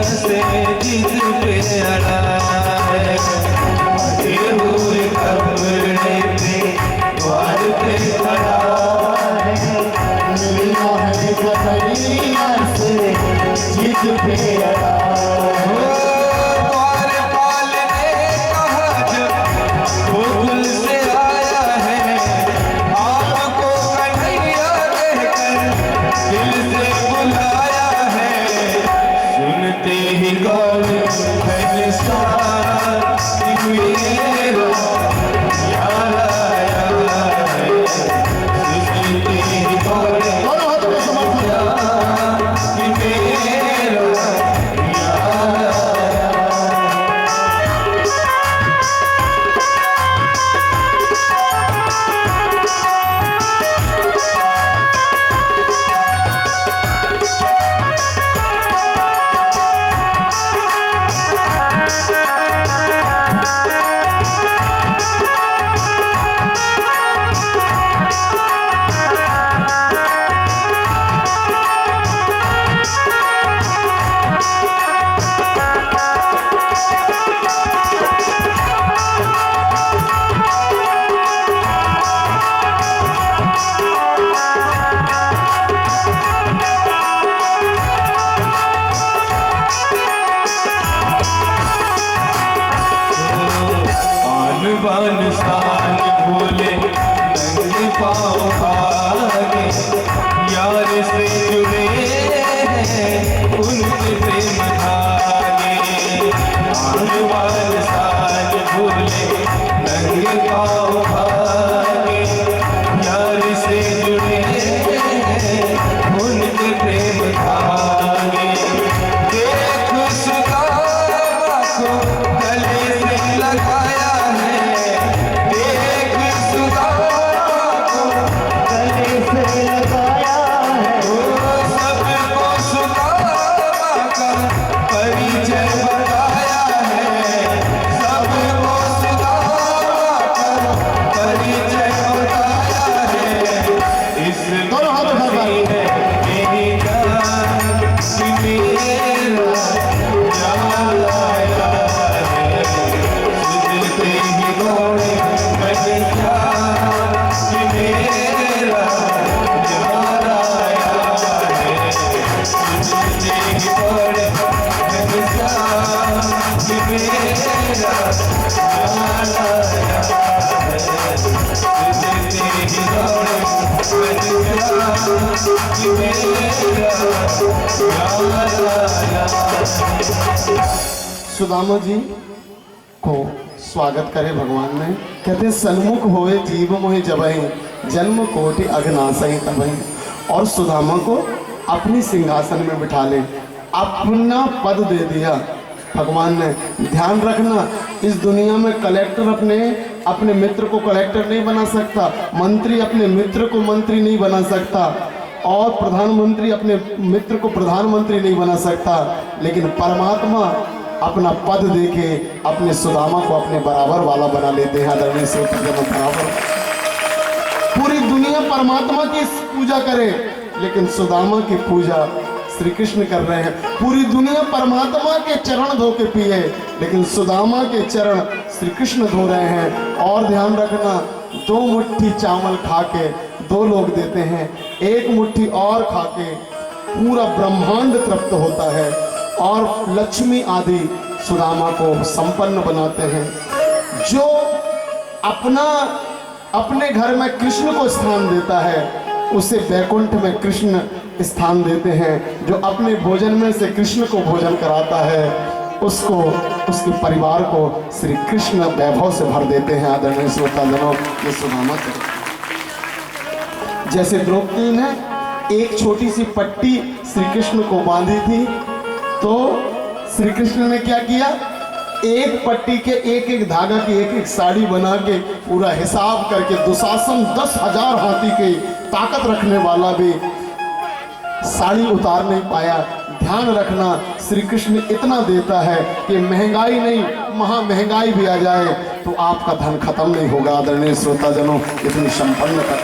से जिस पे अड़ा है, फटे हुए कपड़े पे द्वार पे खड़ा है, मिला है कतरिया से जिस पे अड़ा है। द्वारपाल ने कहा जब गोकुल से आया है, आपको कन्हैया कहकर दिल से बुलाया है। सुनते ही गौर मेरा यार आया है, सुनते ही गौर बान शान भूले नंगे पाँव भागे, यार से जुड़े हैं उनके प्रेम धागे। बान शान भूले नंगे पाँव भागे, यार से जुड़े हैं उनके प्रेम धागे। देख सुदामा को गले से लगाया है, देख सुदामा को गले से लगाया है। सबको सुदामा का परिचय बताया है, सबको सुदामा का परिचय बताया है। इस में है मेरी जान कि मेरा जान आया है, सुनते ही घोड़े बन जा कि मेरा जान आया है, सुनते ही घोड़े बन जा कि मेरा जान आया है, सुनते ही घोड़े बन जा कि मेरा जान आया है। सुदामा जी को स्वागत करे भगवान ने। कहते सन्मुख होए जीव मोहि जबहि, जन्म कोटि अघनासहि तबहि। और सुदामा को अपनी सिंहासन में बिठा ले, अपना पद दे दिया भगवान ने। ध्यान रखना, इस दुनिया में कलेक्टर अपने मित्र को कलेक्टर नहीं बना सकता, मंत्री अपने मित्र को मंत्री नहीं बना सकता, और प्रधानमंत्री अपने मित्र को प्रधानमंत्री नहीं बना सकता, लेकिन परमात्मा अपना पद देके अपने सुदामा को अपने बराबर वाला बना लेते हैं। आदरणीय से बराबर पूरी दुनिया परमात्मा की पूजा करे, लेकिन सुदामा की पूजा श्री कृष्ण कर रहे हैं। पूरी दुनिया परमात्मा के चरण धो के पिए, लेकिन सुदामा के चरण श्री कृष्ण धो रहे हैं। और ध्यान रखना, 2 मुट्ठी चावल खा के 2 लोग देते हैं, 1 मुट्ठी और खा के पूरा ब्रह्मांड तृप्त होता है, और लक्ष्मी आदि सुदामा को संपन्न बनाते हैं। जो अपने घर में कृष्ण को स्थान देता है, उसे वैकुंठ में कृष्ण स्थान देते हैं। जो अपने भोजन में से कृष्ण को भोजन कराता है, उसको, उसके परिवार को श्री कृष्ण वैभव से भर देते हैं। आदरणीय श्रोताजनों, ये सुदामा जैसे द्रौपदी ने एक छोटी सी पट्टी श्री कृष्ण को बांधी थी, तो श्री कृष्ण ने क्या किया, एक पट्टी के एक धागा की एक साड़ी बना के पूरा हिसाब करके, दुशासन 10,000 हाथी की ताकत रखने वाला भी साड़ी उतार नहीं पाया। ध्यान रखना, श्री कृष्ण इतना देता है कि महंगाई नहीं, महा महंगाई भी आ जाए तो आपका धन खत्म नहीं होगा। आदरणीय श्रोताजनों, इतनी संपन्नता।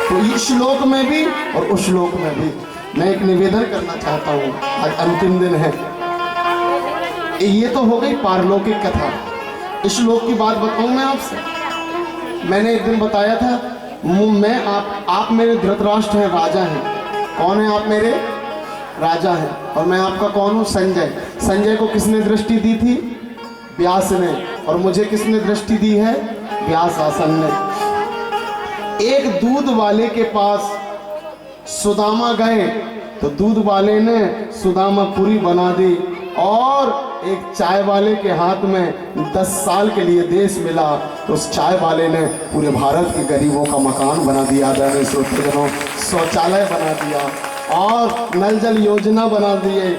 तो इस श्लोक में भी और उस श्लोक में भी मैं एक निवेदन करना चाहता हूँ। आज अंतिम दिन है, ये तो हो गई पारलौकिक कथा। इस श्लोक की बात बताऊं मैं आपसे। मैंने एक दिन बताया था, मैं आप मेरे धृतराष्ट्र हैं, राजा हैं। कौन है आप? मेरे राजा हैं। और मैं आपका कौन हूँ? संजय। संजय को किसने दृष्टि दी थी? व्यास ने। और मुझे किसने दृष्टि दी है? व्यास आसन ने। एक दूध वाले के पास सुदामा गए तो दूध वाले ने सुदामा पूरी बना दी, और एक चाय वाले के हाथ में 10 साल के लिए देश मिला तो उस चाय वाले ने पूरे भारत के गरीबों का मकान बना दिया, शौचालय बना दिया और नल जल योजना बना दिए,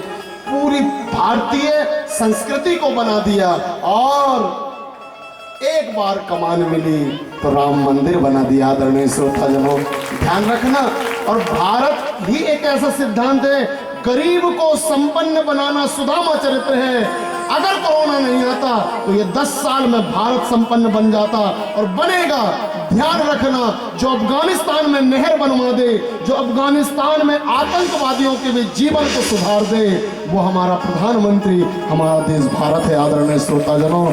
पूरी भारतीय संस्कृति को बना दिया। और एक बार कमान मिली तो राम मंदिर बना दिया। आदरणीय श्रोताजनों, ध्यान रखना। और भारत ही एक ऐसा सिद्धांत है, गरीब को संपन्न बनाना सुदामा चरित्र है। अगर कोरोना नहीं आता तो ये 10 साल में भारत संपन्न बन जाता, और बनेगा। ध्यान रखना, जो अफगानिस्तान में नहर बनवा दे, जो अफगानिस्तान में आतंकवादियों के भी जीवन को सुधार दे, वो हमारा प्रधानमंत्री, हमारा देश भारत है। आदरणीय श्रोताजनों,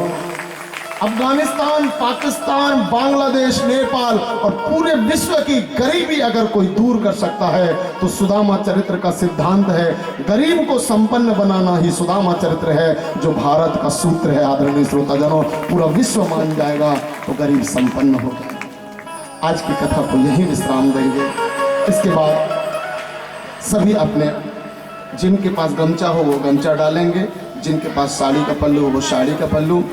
अफगानिस्तान, पाकिस्तान, बांग्लादेश, नेपाल और पूरे विश्व की गरीबी अगर कोई दूर कर सकता है तो सुदामा चरित्र का सिद्धांत है। गरीब को संपन्न बनाना ही सुदामा चरित्र है, जो भारत का सूत्र है। आदरणीय श्रोताजनों, पूरा विश्व मान जाएगा तो गरीब संपन्न हो गया। आज की कथा को यही विश्राम देंगे। इसके बाद सभी अपने, जिनके पास गमछा हो वो गमछा डालेंगे, जिनके पास साड़ी का पल्लू हो वो साड़ी का पल्लू।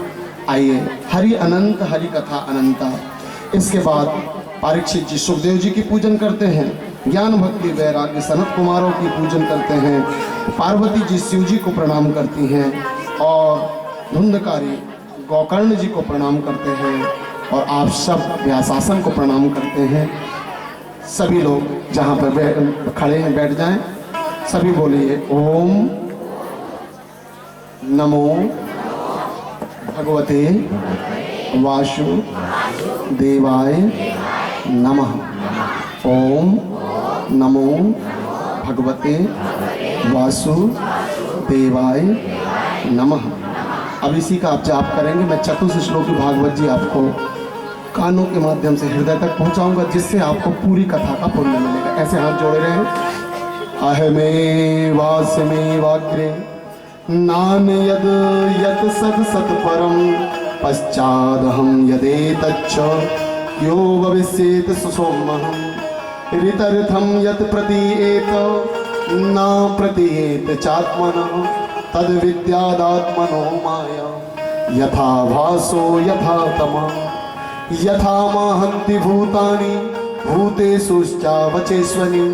आइए, हरि अनंत, हरि कथा अनंता। इसके बाद परीक्षित जी सुखदेव जी की पूजन करते हैं, ज्ञान भक्ति वैराग्य सनत कुमारों की पूजन करते हैं, पार्वती जी शिव जी को प्रणाम करती हैं, और धुंधकारी गोकर्ण जी को प्रणाम करते हैं, और आप सब व्यासासन को प्रणाम करते हैं। सभी लोग जहाँ पर खड़े हैं बैठ जाएं। सभी बोलिए ओम नमो भगवते वासुदेवाय नमः। ओम नमो भगवते वासुदेवाय नमः। अब इसी का आप जाप करेंगे। मैं चतुर्थ श्लोकी भागवत जी आपको कानों के माध्यम से हृदय तक पहुंचाऊंगा, जिससे आपको पूरी कथा का पुण्य मिलेगा। ऐसे हाथ जोड़े रहें। अहमेवास्मेवाग्रे नान यद यत सत सत परम पश्चादहं यदेतच्च यो भविष्येत सुसोमहं ऋतर्थं यत् प्रतीयेत न प्रतीयेत चात्मनः तद विद्यादात्मनो माया यथा भासो यथा तमः यथा माहन्ति भूतानि भूतेषुश्चावचेष्वनि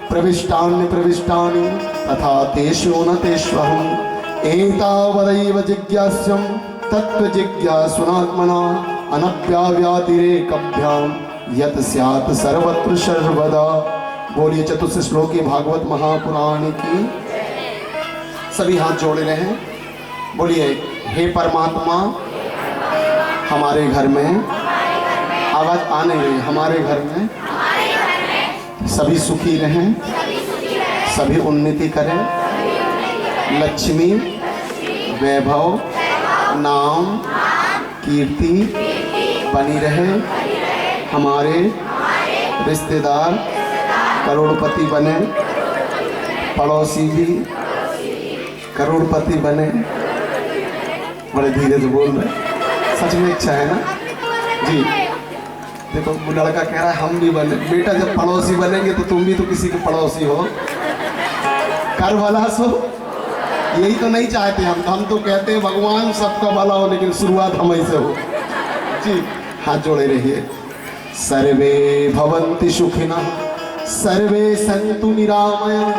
प्रविष्टानि प्रविष्टानि तथा तेषु न तेष्वहम् एतावदैव जिज्ञास्यं तत्त्वजिज्ञासुनात्मना अनप्याव्यातिरेकभ्यां यत् स्यात् सर्वत्र सर्वदा। बोलिए चतुर्थ श्लोकी भागवत महापुराण की। सभी हाथ जोड़े रहें। बोलिए हे परमात्मा, हमारे घर में, आवाज आ नहीं रही, हमारे घर में सभी सुखी रहें, सभी उन्नति करें, लक्ष्मी वैभव नाम कीर्ति बनी रहे, हमारे रिश्तेदार करोड़पति बने, पड़ोसी भी करोड़पति बने। बड़े धीरे से बोल रहे, सच में इच्छा है ना जी। देखो वो लड़का कह रहा है हम भी बने। बेटा जब पड़ोसी बनेंगे तो तुम भी तो किसी के पड़ोसी हो, कर भला सो। यही तो नहीं चाहते हम तो कहते हैं भगवान सबका भला हो, लेकिन शुरुआत हम ऐसे हो जी। हाथ जोड़े रहिए। सर्वे भवन्ति सुखिनः सर्वे सन्तु निरामया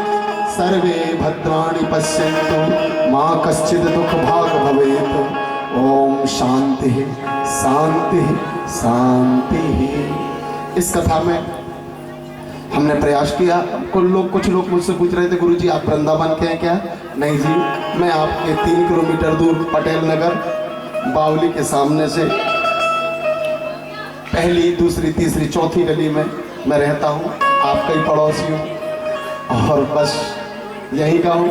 सर्वे भद्राणि पश्यन्तु मा कश्चित् दुःख भाग् भवेत्। ओम शांति शांति शांति। इस कथा में हमने प्रयास किया। कुछ लोग मुझसे पूछ रहे थे गुरुजी आप वृंदावन के हैं क्या? नहीं जी, मैं आपके 3 किलोमीटर दूर पटेल नगर बावली के सामने से पहली, दूसरी, तीसरी, चौथी गली में मैं रहता हूँ। आपका ही पड़ोसी हूँ। और बस यही का हूँ।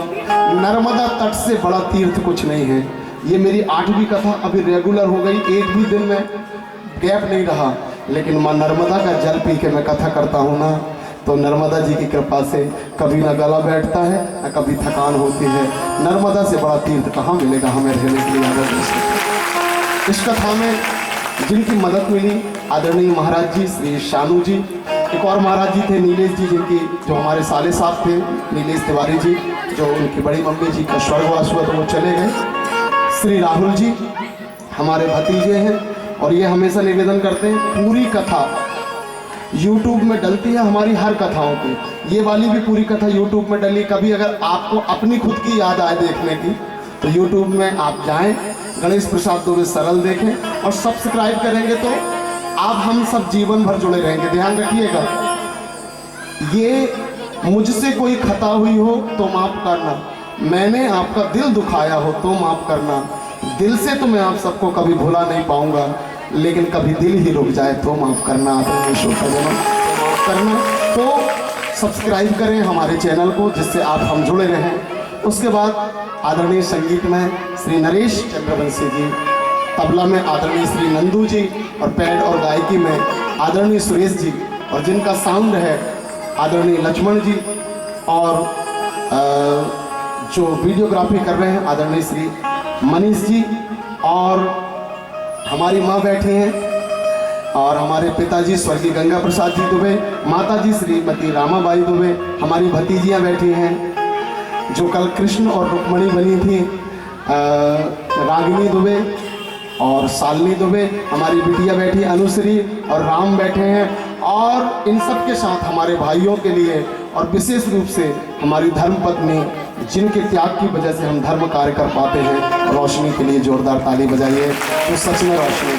नर्मदा तट से बड़ा तीर्थ कुछ नहीं है। ये मेरी 8वीं कथा अभी रेगुलर हो गई, एक भी दिन में गैप नहीं रहा। लेकिन माँ नर्मदा का जल पी के मैं कथा करता हूँ ना, तो नर्मदा जी की कृपा से कभी ना गला बैठता है ना कभी थकान होती है। नर्मदा से बड़ा तीर्थ कहाँ मिलेगा हमें रहने के लिए आदत। इस कथा में जिनकी मदद मिली आदरणीय महाराज जी श्री शानू जी, एक और महाराज जी थे नीलेश जी, जिनकी जो हमारे साले साहब थे नीलेश तिवारी जी, जो उनकी बड़ी मम्मी जी का स्वर्गवास हुआ तो वो चले गए। श्री राहुल जी हमारे भतीजे हैं और ये हमेशा निवेदन करते हैं पूरी कथा YouTube में डलती है हमारी हर कथाओं की। ये वाली भी पूरी कथा YouTube में डली। कभी अगर आपको अपनी खुद की याद आए देखने की तो YouTube में आप जाएं, गणेश प्रसाद दुबे सरल देखें और सब्सक्राइब करेंगे तो आप हम सब जीवन भर जुड़े रहेंगे। ध्यान रखिएगा, ये मुझसे कोई खता हुई हो तो माफ़ करना, मैंने आपका दिल दुखाया हो तो माफ़ करना। दिल से तो मैं आप सबको कभी भुला नहीं पाऊंगा, लेकिन कभी दिल ही रुक जाए तो माफ़ करना। आप श्रोता जनों माफ़ करना। तो सब्सक्राइब करें हमारे चैनल को, जिससे आप हम जुड़े रहें। उसके बाद आदरणीय संगीत में श्री नरेश चंद्रवंशी जी, तबला में आदरणीय श्री नंदू जी और पैड और गायकी में आदरणीय सुरेश जी, और जिनका साउंड है आदरणीय लक्ष्मण जी, और जो वीडियोग्राफी कर रहे हैं आदरणीय श्री मनीष जी, और हमारी माँ बैठे हैं और हमारे पिताजी स्वर्गीय गंगा प्रसाद जी दुबे, माता जी श्रीमती रामाबाई दुबे, हमारी भतीजियाँ बैठी हैं जो कल कृष्ण और रुक्मणी बनी थी, रागिनी दुबे और शालिनी दुबे, हमारी बिटिया बैठी अनुश्री और राम बैठे हैं। और इन सब के साथ हमारे भाइयों के लिए और विशेष रूप से हमारी धर्मपत्नी, जिनके त्याग की वजह से हम धर्म कार्य कर पाते हैं, रोशनी के लिए जोरदार ताली बजाइए। तो सच में रोशनी।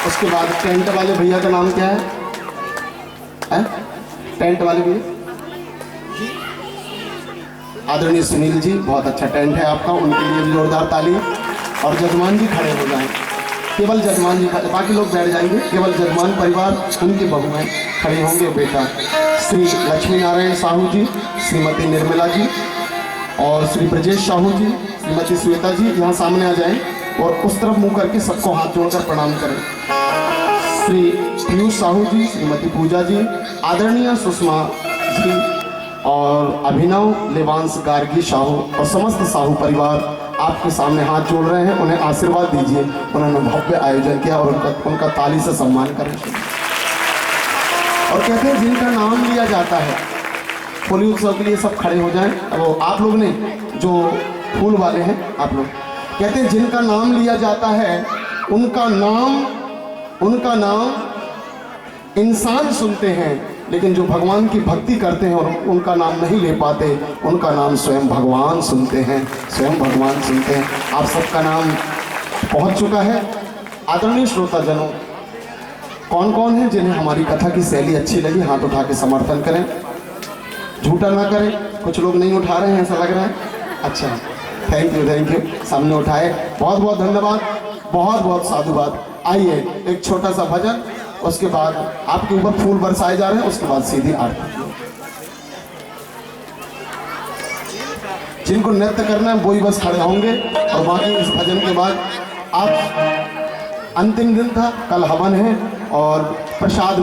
उसके बाद टेंट वाले भैया का नाम क्या है? टेंट वाले भैया आदरणीय सुनील जी, बहुत अच्छा टेंट है आपका, उनके लिए भी जोरदार ताली। और जजमान जी खड़े हो जाएं, केवल जजमान जी खड़े, बाकी लोग बैठ जाएंगे। केवल जजमान परिवार, उनके बहुएं खड़े होंगे। बेटा श्री लक्ष्मी नारायण साहू जी, श्रीमती निर्मला जी और श्री ब्रजेश साहू जी, श्रीमती श्वेता जी यहाँ सामने आ जाएं और उस तरफ मुंह करके सबको हाथ जोड़कर प्रणाम करें। श्री पीयूष साहू जी, श्रीमती पूजा जी, आदरणीय सुषमा जी और अभिनव लेवांश गार्गी साहू और समस्त साहू परिवार आपके सामने हाथ जोड़ रहे हैं। उन्हें आशीर्वाद दीजिए। उन्होंने भव्य आयोजन किया और उनका ताली से सम्मान करें। और कहते हैं जिनका नाम लिया जाता है, होली उत्सव के लिए सब खड़े हो जाएं। वो आप लोग ने जो फूल वाले हैं आप लोग, कहते हैं जिनका नाम लिया जाता है उनका नाम इंसान सुनते हैं, लेकिन जो भगवान की भक्ति करते हैं और उनका नाम नहीं ले पाते, उनका नाम स्वयं भगवान सुनते हैं, स्वयं भगवान सुनते हैं। आप सबका नाम पहुंच चुका है। आदरणीय श्रोता जनों, कौन कौन है जिन्हें हमारी कथा की शैली अच्छी लगी, हाथ उठा के समर्थन करें, झूठा ना करें। कुछ लोग नहीं उठा रहे हैं, ऐसा लग रहा है। अच्छा, थैंक यू, सामने उठाए, बहुत बहुत धन्यवाद, बहुत बहुत साधुवाद। आइए एक छोटा सा भजन, उसके बाद आपके ऊपर फूल बरसाए जा रहे हैं, उसके बाद सीधी आरती। जिनको नृत्य करना है वही बस खड़े होंगे, और बाकी इस भजन के बाद आप, अंतिम दिन था, कल हवन है और प्रसाद